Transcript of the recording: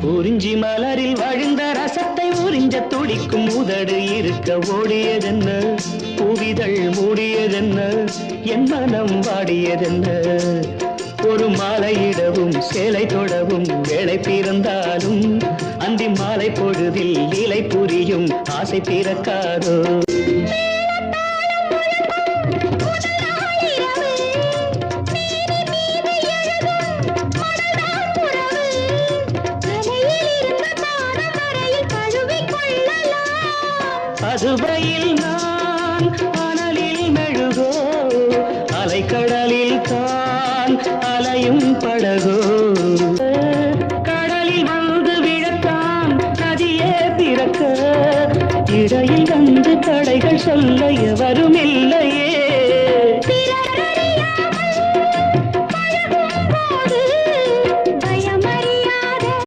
குறிஞ்சி மலரில் வழிந்த ரசத்தை உறிஞ்ச துடிக்கும் உதடு இருக்க ஓடியதென்ன பூவிதழ் மூடியதென்ன என் மனம் வாடியதென்ன ஒரு மாலையிடவும் சேலை தொடவும் வேலை பிறந்தாலும் அந்தி மாலை பொழுதில் இலை புரியும் ஆசை பிறக்காதோ அதுவையில் நான் அனலில் மெழுகோ அலைக்கடலில் தான் அலையும் படகோ கடலில் வந்து விழத்தான் நதியே பிறக்க இடையில் வந்து தடைகள் சொல்ல எவரும் இல்லை